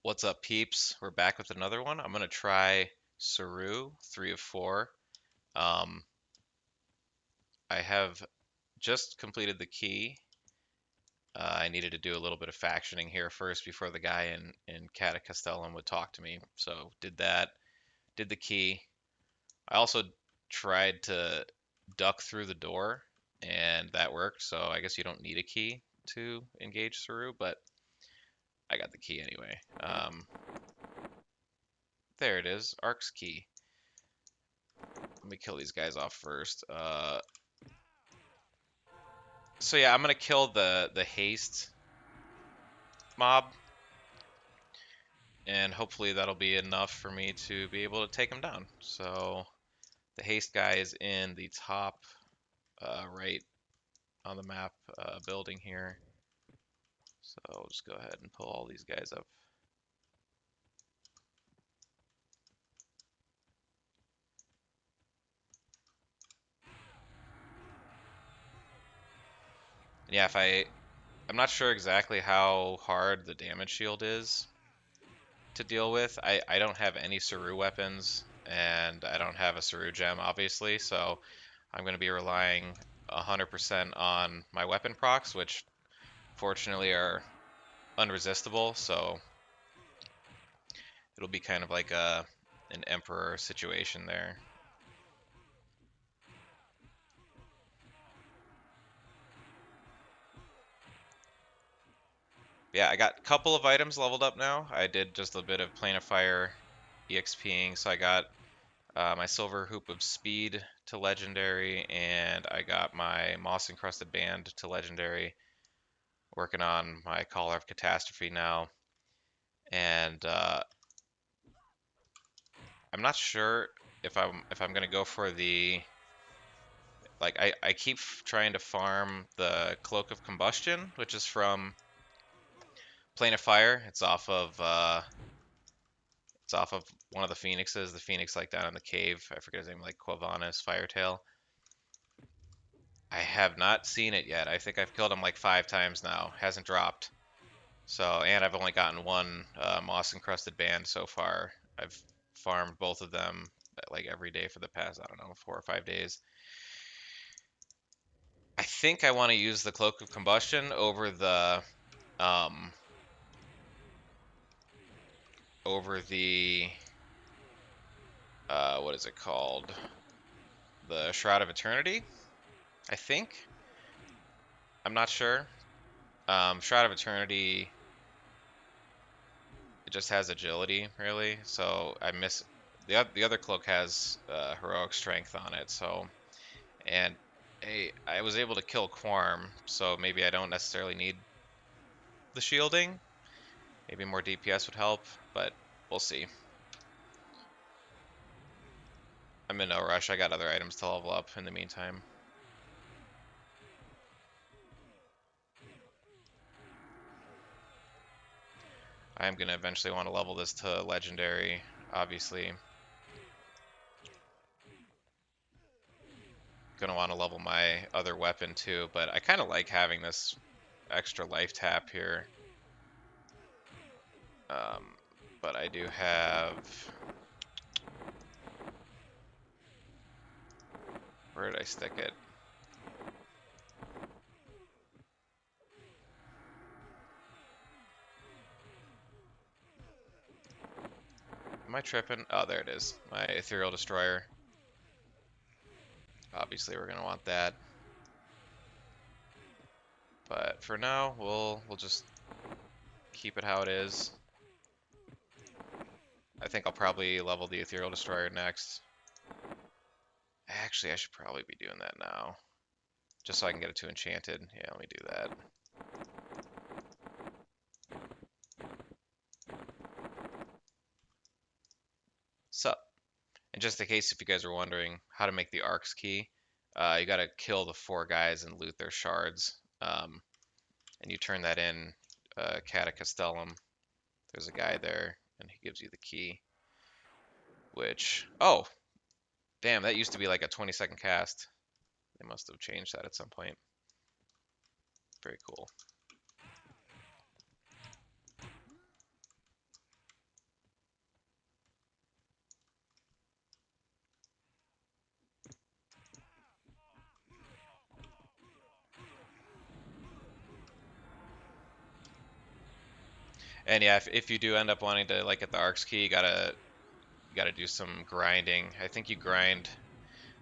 What's up, peeps? We're back with another one. I'm gonna try Seru, 3 of 4. Um, I have just completed the key. I needed to do a little bit of factioning here first before the guy in Cata Castellum would talk to me. So did that, did the key. I also tried to duck through the door, and that worked. So I guess you don't need a key to engage Seru, but I got the key anyway. There it is, Ark's key. Let me kill these guys off first. So yeah, I'm gonna kill the haste mob, and hopefully that'll be enough for me to be able to take him down. So the haste guy is in the top right on the map building here. So I'll just go ahead and pull all these guys up. And yeah, I'm not sure exactly how hard the damage shield is to deal with. I don't have any Seru weapons, and I don't have a Seru gem, obviously, so I'm going to be relying 100% on my weapon procs, which fortunately are unresistible, so it'll be kind of like an emperor situation there. Yeah, I got a couple of items leveled up now. I did just a bit of Plane of Fire EXPing, so I got my Silver Hoop of Speed to Legendary, and I got my Moss Encrusted Band to Legendary. Working on my Caller of Catastrophe now, and I'm not sure if I'm gonna go for the I keep trying to farm the Cloak of Combustion, which is from Plane of Fire. It's off of one of the phoenixes, the phoenix like down in the cave. I forget his name, like Quavanis Firetail. I have not seen it yet. I think I've killed him like 5 times now. Hasn't dropped. So, and I've only gotten one moss encrusted band so far. I've farmed both of them like every day for the past, I don't know, 4 or 5 days. I think I want to use the Cloak of Combustion um over the what is it called? The Shroud of Eternity, I think. I'm not sure. Shroud of Eternity, it just has agility, really. So I miss the other cloak has heroic strength on it. So and I was able to kill Quarm, so maybe I don't necessarily need the shielding. Maybe more DPS would help, but we'll see. I'm in no rush. I got other items to level up in the meantime. I am going to eventually want to level this to Legendary, obviously. Going to want to level my other weapon too, but I kind of like having this extra life tap here. Um, but I do have... Where did I stick it? Am I tripping? Oh, there it is. My Ethereal Destroyer. Obviously, we're going to want that. But for now, we'll just keep it how it is. I think I'll probably level the Ethereal Destroyer next. Actually, I should probably be doing that now. Just so I can get it to Enchanted. Yeah, let me do that. Sup. And just in case if you guys are wondering how to make the Ark's key, you gotta kill the 4 guys and loot their shards. And you turn that in Cata Castellum. There's a guy there, and he gives you the key. Which, oh, damn, that used to be like a 20-second cast. They must have changed that at some point. Very cool. And yeah, if you do end up wanting to like get the Arcs key, you gotta do some grinding. I think you grind.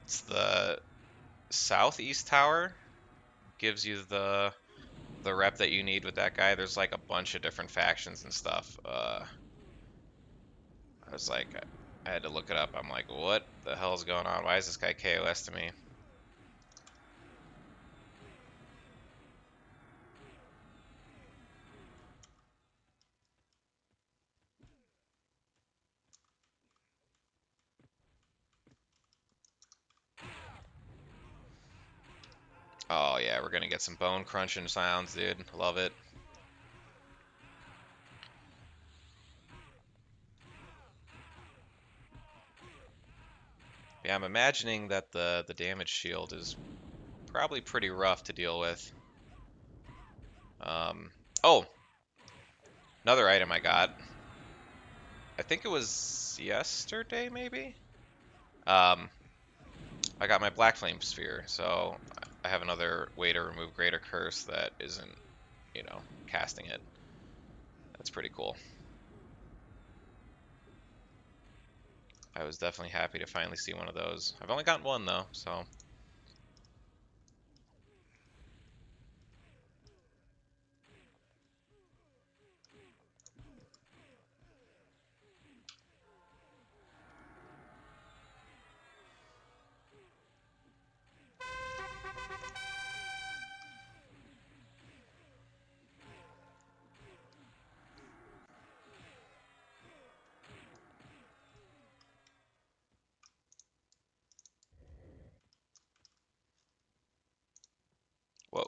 It's the southeast tower gives you the rep that you need with that guy. There's like a bunch of different factions and stuff. I was like, I had to look it up. I'm like, what the hell is going on? Why is this guy KOS to me? Oh yeah, we're gonna get some bone crunching sounds, dude. Love it. Yeah, I'm imagining that the damage shield is probably pretty rough to deal with. Um, oh, another item I got. I think it was yesterday, maybe. Um, I got my Black Flame Sphere, so I have another way to remove Greater Curse that isn't, casting it. That's pretty cool. I was definitely happy to finally see one of those. I've only gotten one though, so whoa.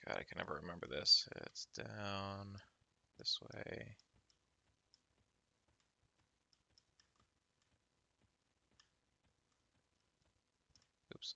God, I can never remember this. It's down this way. Oops.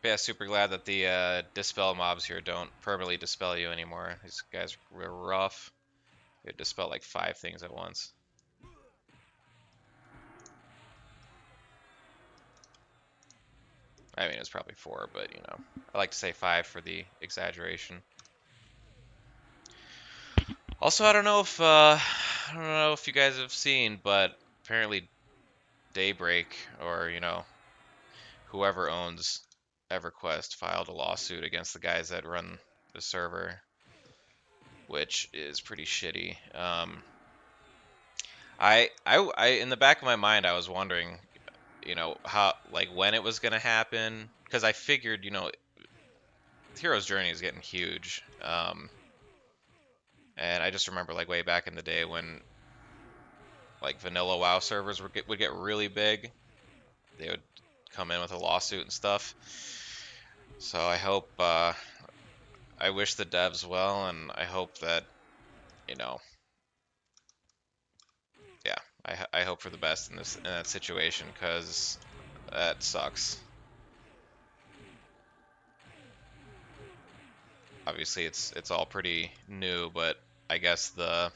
Yeah, super glad that the dispel mobs here don't permanently dispel you anymore. These guys were rough. They dispel like 5 things at once. I mean, it was probably 4, but I like to say 5 for the exaggeration. Also, I don't know if you guys have seen, but apparently Daybreak or whoever owns EverQuest filed a lawsuit against the guys that run the server, which is pretty shitty. I in the back of my mind, I was wondering, how like when it was gonna happen, because I figured, Hero's Journey is getting huge. And I just remember like way back in the day when like vanilla WoW servers would get really big, they would come in with a lawsuit and stuff. So I wish the devs well, and I hope that, you know, yeah, I hope for the best in that situation because that sucks. Obviously, it's all pretty new, but I guess the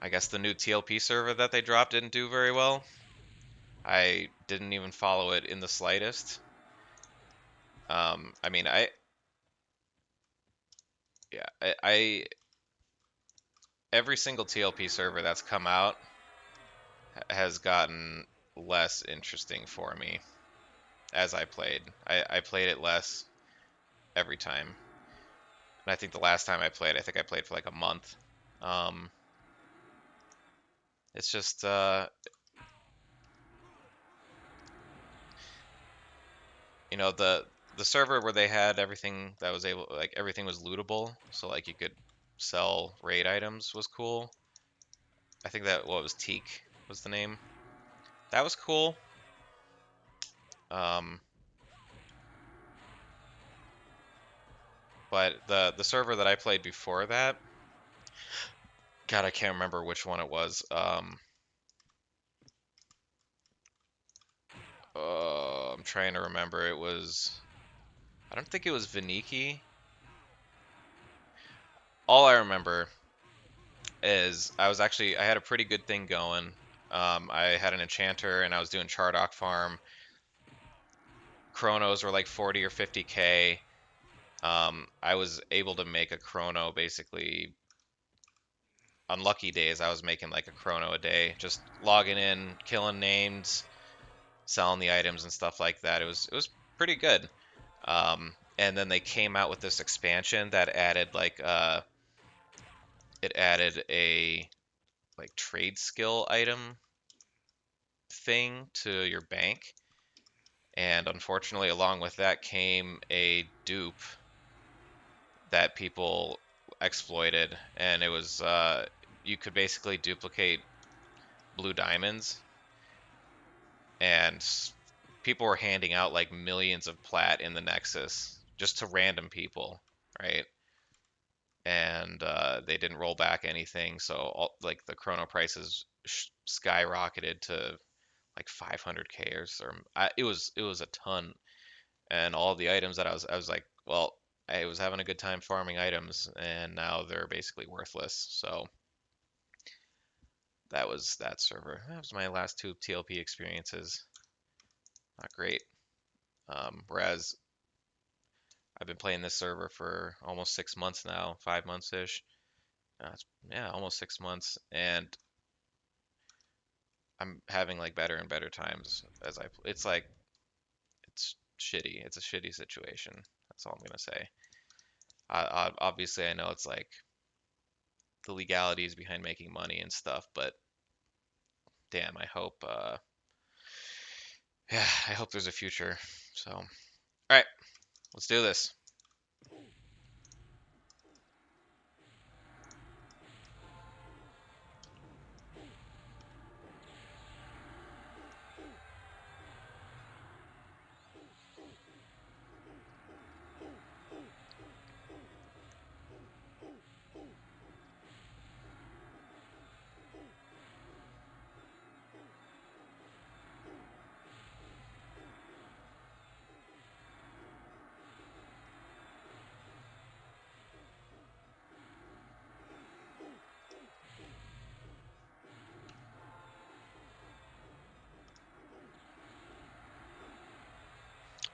I guess the new TLP server that they dropped didn't do very well. I didn't even follow it in the slightest. I mean, yeah, every single TLP server that's come out has gotten less interesting for me as I played. I played it less every time. And I think the last time I think I played for like a month. Um, it's just the server where they had everything that was able like everything was lootable, so like you could sell raid items was cool. I think that what was Teak was the name. That was cool. Um, but the server that I played before that, God, I can't remember which one it was. trying to remember. It was, I don't think it was Viniki. All I remember is I had a pretty good thing going. I had an enchanter and I was doing Chardock farm. Chronos were like 40 or 50k. I was able to make a chrono basically on lucky days. I was making like a chrono a day, just logging in, killing names, selling the items and stuff like that. It was pretty good. And then they came out with this expansion that added like it added a like trade skill item thing to your bank. And unfortunately, along with that came a dupe that people exploited, and it was you could basically duplicate blue diamonds, and people were handing out like millions of plat in the Nexus just to random people, right? And they didn't roll back anything, so like the chrono prices skyrocketed to like 500k or it was a ton, and all the items that I was like, well, I was having a good time farming items, and now they're basically worthless. So that was that server. That was my last two TLP experiences. Not great. Whereas I've been playing this server for almost 6 months now, 5 months ish. Yeah, almost 6 months, and I'm having like better and better times as I. It's like it's shitty. It's a shitty situation. That's all I'm gonna say. Obviously, I know it's like the legalities behind making money and stuff, but damn, I hope yeah, I hope there's a future. So, all right, let's do this.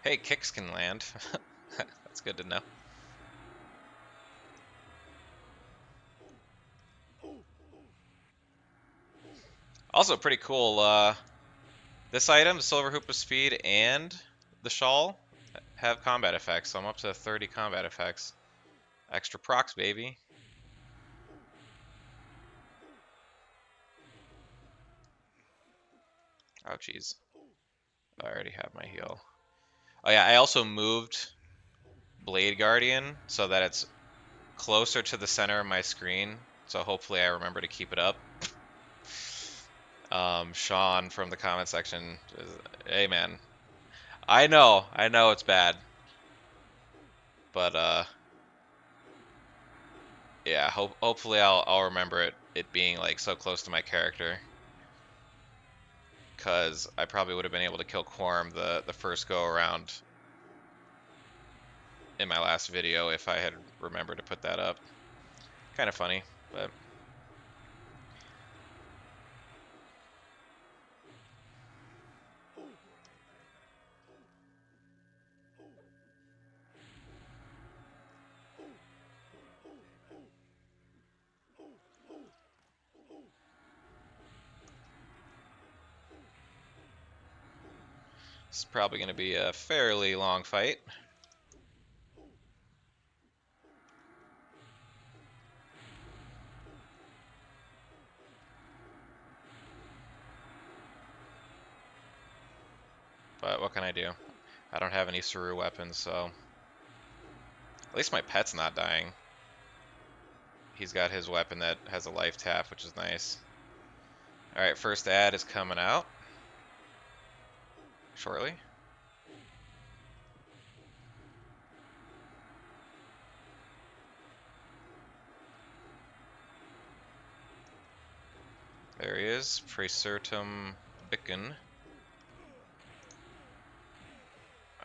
Hey, kicks can land. That's good to know. Also pretty cool, this item, the Silver Hoop of Speed and the Shawl have combat effects, so I'm up to 30 combat effects. Extra procs, baby. Oh, jeez. I already have my heal. Oh yeah, I also moved Blade Guardian so that it's closer to the center of my screen, so hopefully I remember to keep it up. Sean from the comment section, hey man, I know it's bad, but yeah, hopefully I'll remember it being like so close to my character, because I probably would have been able to kill Quorum the first go around in my last video if I had remembered to put that up. Kind of funny, but it's probably going to be a fairly long fight. But what can I do? I don't have any Seru weapons, so at least my pet's not dying. He's got his weapon that has a life tap, which is nice. Alright, first ad is coming out shortly. There he is, Praesertum Bicken.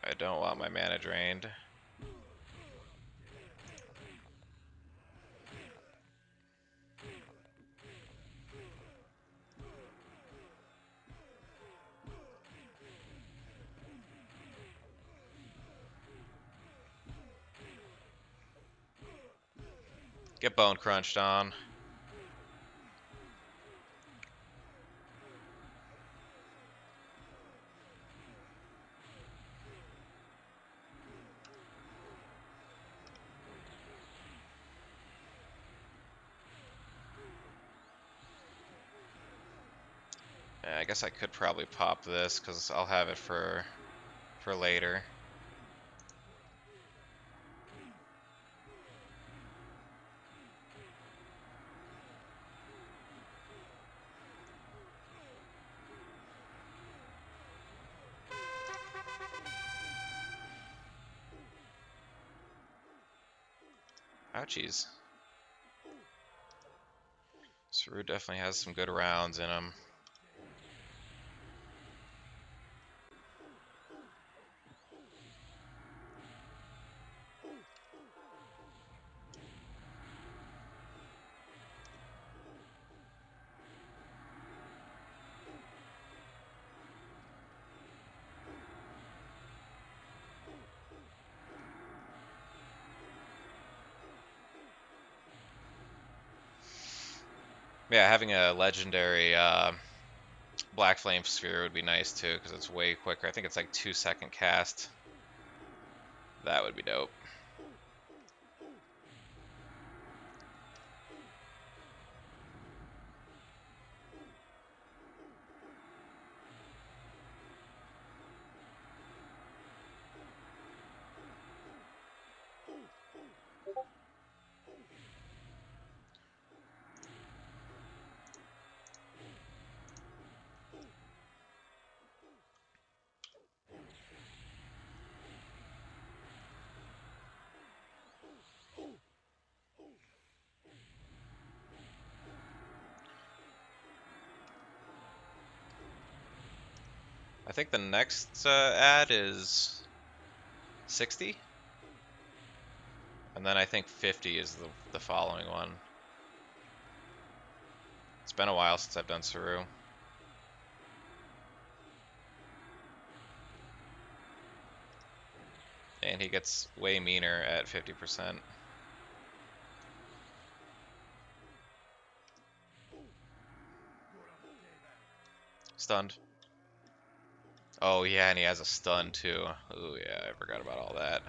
I don't want my mana drained. Get bone crunched on. Yeah, I guess I could probably pop this because I'll have it for later. Ouchies. Seru definitely has some good rounds in him. Yeah, having a legendary Black Flame Sphere would be nice too, because it's way quicker. I think it's like 2-second cast. That would be dope. I think the next ad is 60, and then I think 50 is the following one. It's been a while since I've done Seru. And he gets way meaner at 50%. Stunned. Oh yeah, and he has a stun too. Oh yeah, I forgot about all that.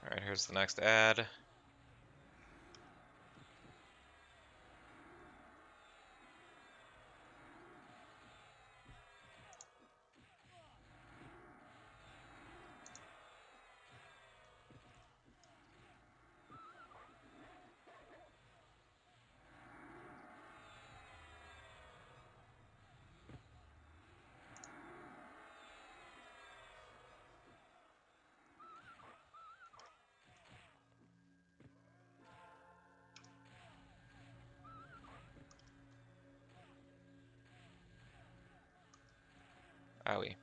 Alright, here's the next ad. Owie.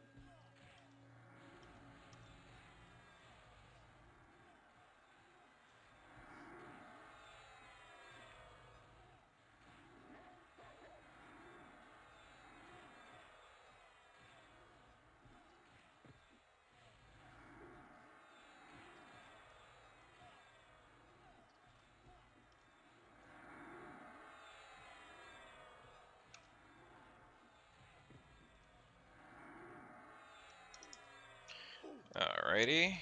Alrighty.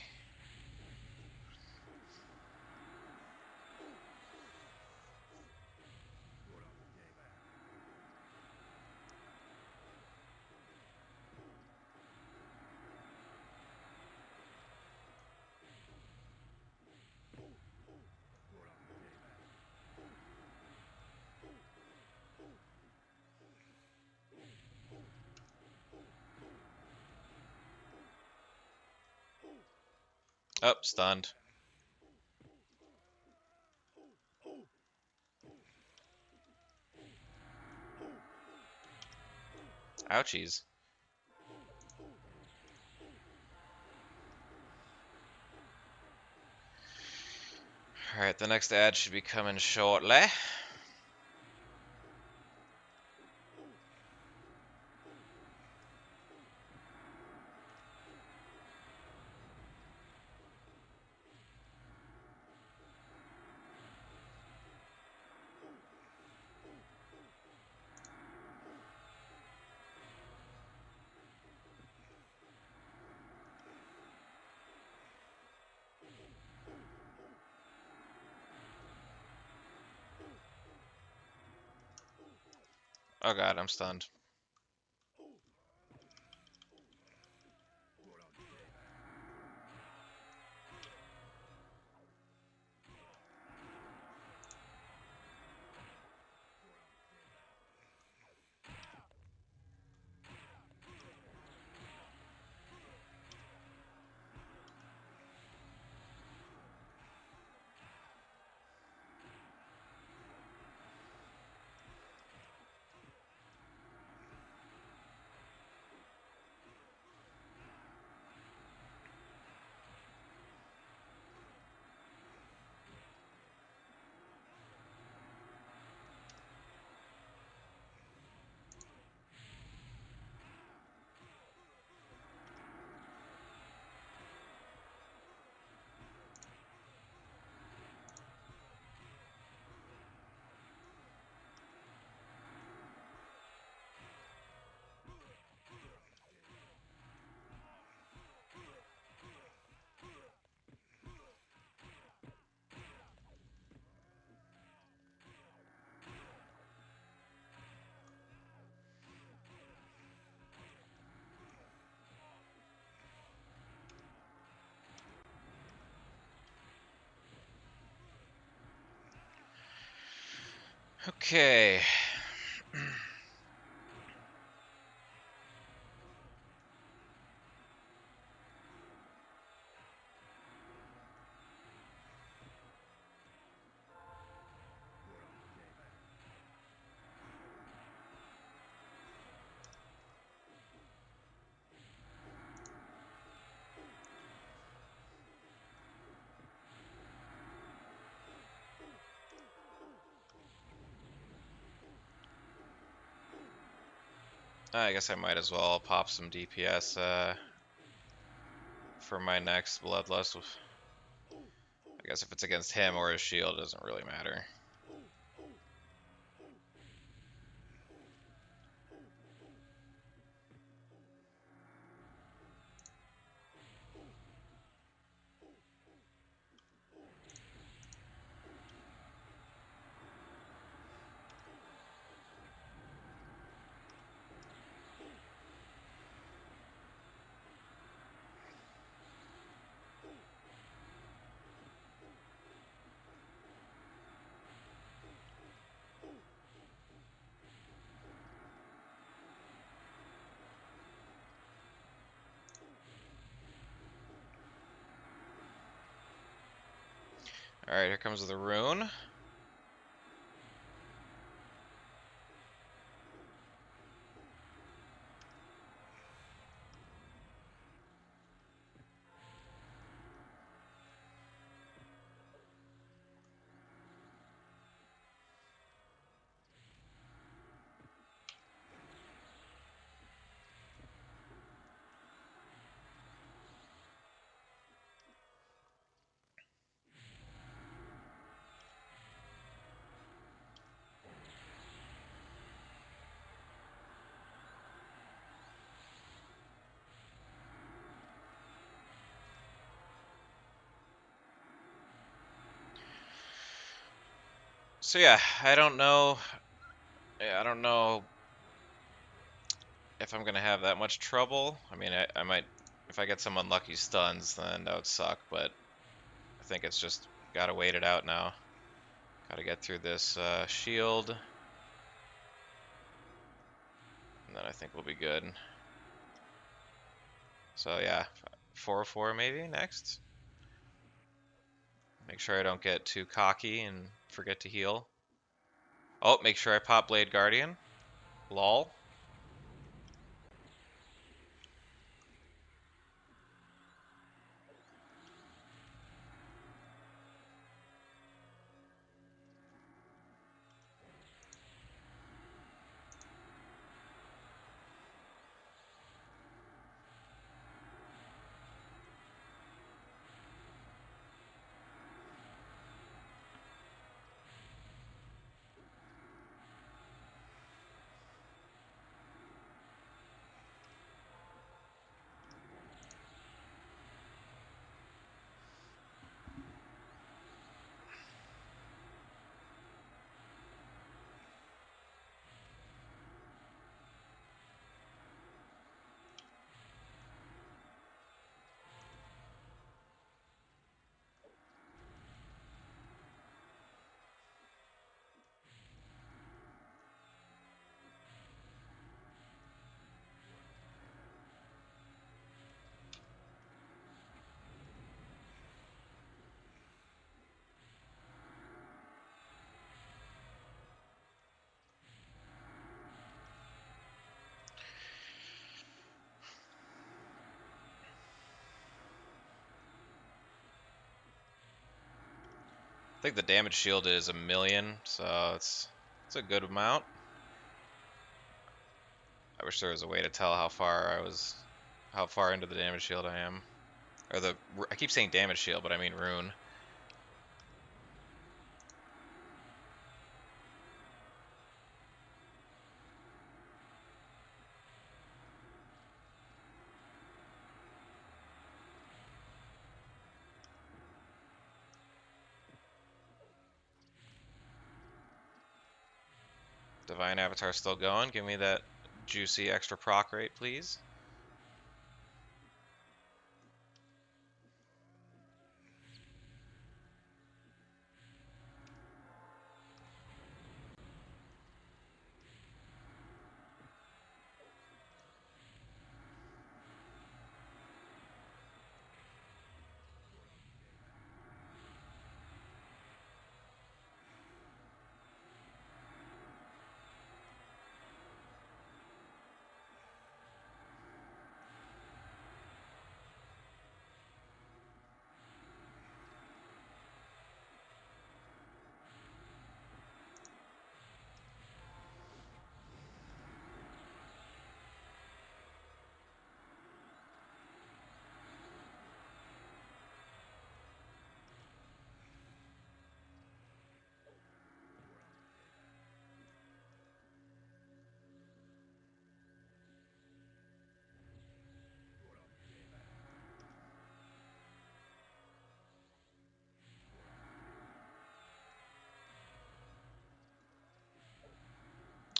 Oh, stunned. Ouchies. Alright, the next ad should be coming shortly. Oh god, I'm stunned. Okay. I guess I might as well pop some DPS for my next Bloodlust. I guess if it's against him or his shield, it doesn't really matter. Alright, here comes the rune. So yeah, I don't know. I don't know if I'm gonna have that much trouble. I mean, I might, if I get some unlucky stuns, then that would suck, but I think it's just gotta wait it out now. Gotta get through this shield, and then I think we'll be good. So yeah, 404 maybe next. Make sure I don't get too cocky and forget to heal. Oh, make sure I pop Blade Guardian. Lol. I think the damage shield is 1,000,000, so it's a good amount. I wish there was a way to tell how far into the damage shield I am. Or I keep saying damage shield, but I mean rune. Divine Avatar still going. Give me that juicy extra proc rate, please.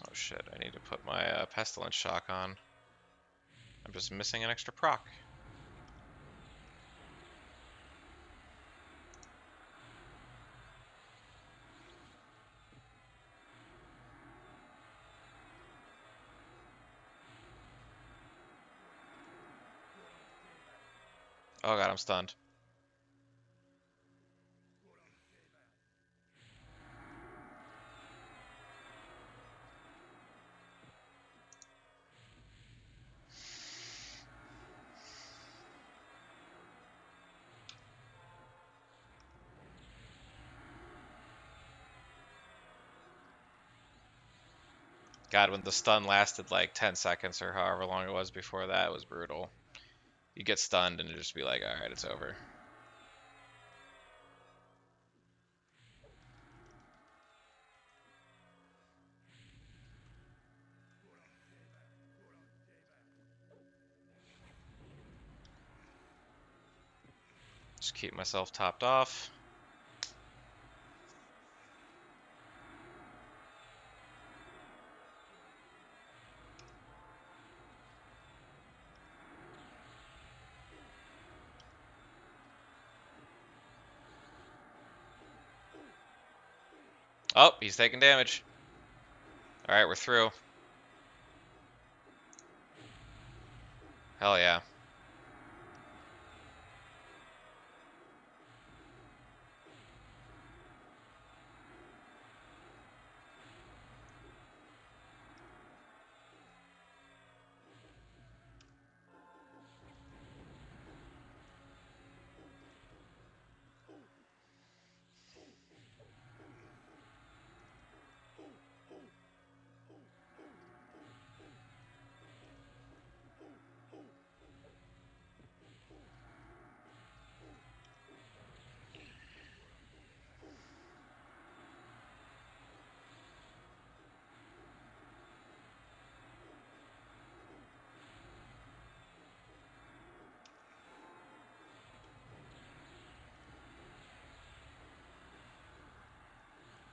Oh shit, I need to put my Pestilence Shock on. I'm just missing an extra proc. Oh god, I'm stunned. God, when the stun lasted like 10 seconds or however long it was before that, it was brutal. You get stunned and you just be like, alright, it's over. Just keep myself topped off. Oh, he's taking damage. All right, we're through. Hell yeah.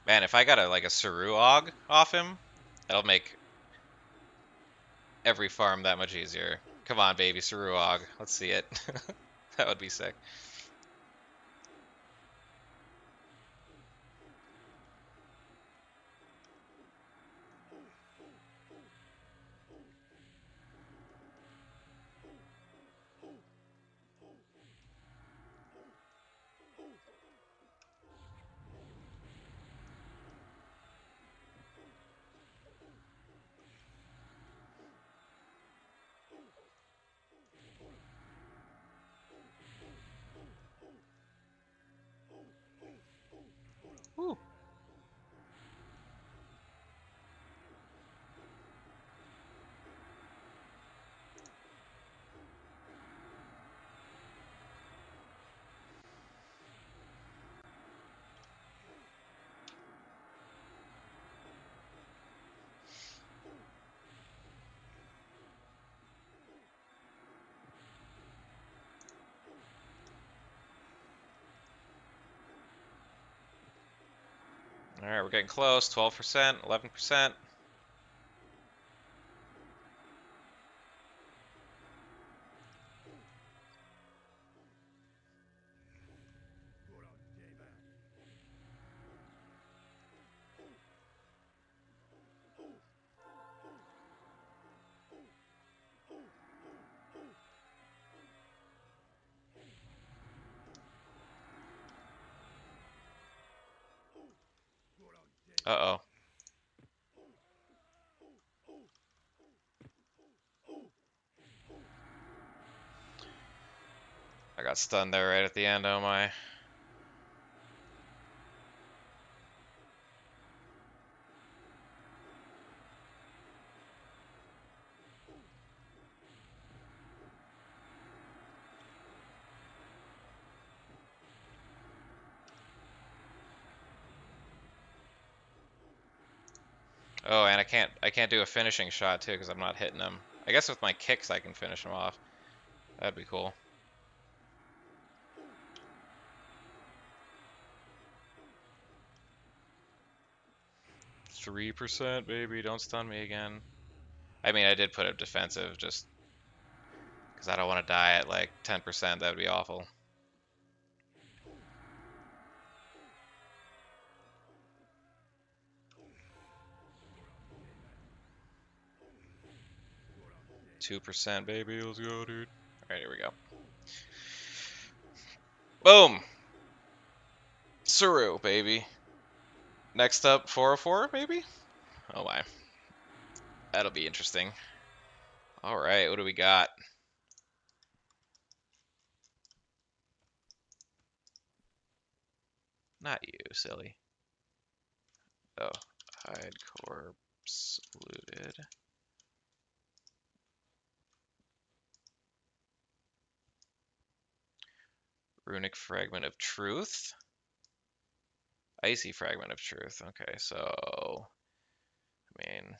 Man, if I got a Seru Og off him, that'll make every farm that much easier. Come on, baby, Seru Og. Let's see it. That would be sick. Whew. All right, we're getting close. 12%, 11%. Uh-oh. I got stunned there right at the end, oh my. Oh, and I can't do a finishing shot too because I'm not hitting him. I guess with my kicks I can finish him off. That'd be cool. 3%, baby. Don't stun me again. I mean, I did put it defensive just because I don't want to die at like 10%. That would be awful. %, baby. Let's go, dude. All right, here we go. Boom. Seru, baby. Next up, 404, maybe? Oh my. That'll be interesting. All right, what do we got? Not you, silly. Oh, hide corpse looted. Runic fragment of truth. Icy fragment of truth. Okay, so I mean,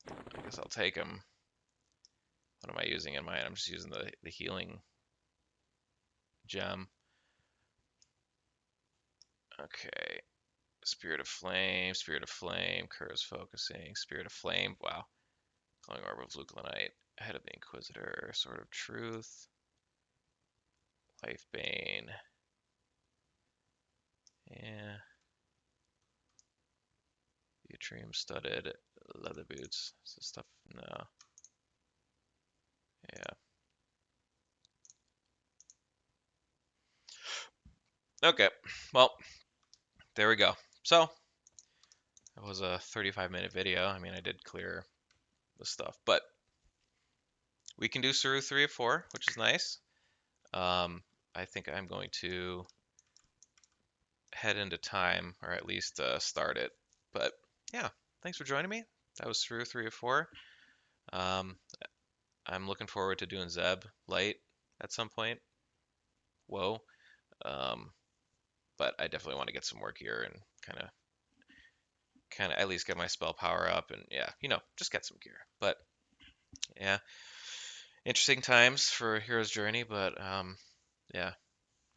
I guess I'll take him. What am I using in mine? I'm just using the healing gem. Okay. Spirit of Flame, Curse Focusing, Spirit of Flame, wow. Glowing Orb of Lucalanite, Head of the Inquisitor, Sword of Truth, Life Bane. Yeah. Yttrium studded leather boots. Is this stuff? No. Yeah. Okay. Well, there we go. So, it was a 35-minute video. I mean, I did clear the stuff, but we can do Seru 3 of 4, which is nice. I think I'm going to head into time, or at least start it. But yeah, thanks for joining me. That was Seru 3 of 4. Um, I'm looking forward to doing Zeb Light at some point. Whoa. Um, but I definitely want to get some work here and kind of at least get my spell power up and yeah, just get some gear. But yeah, interesting times for Hero's Journey, but yeah,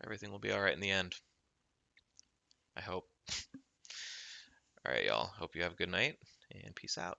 everything will be all right in the end. I hope. All right, y'all. Hope you have a good night and peace out.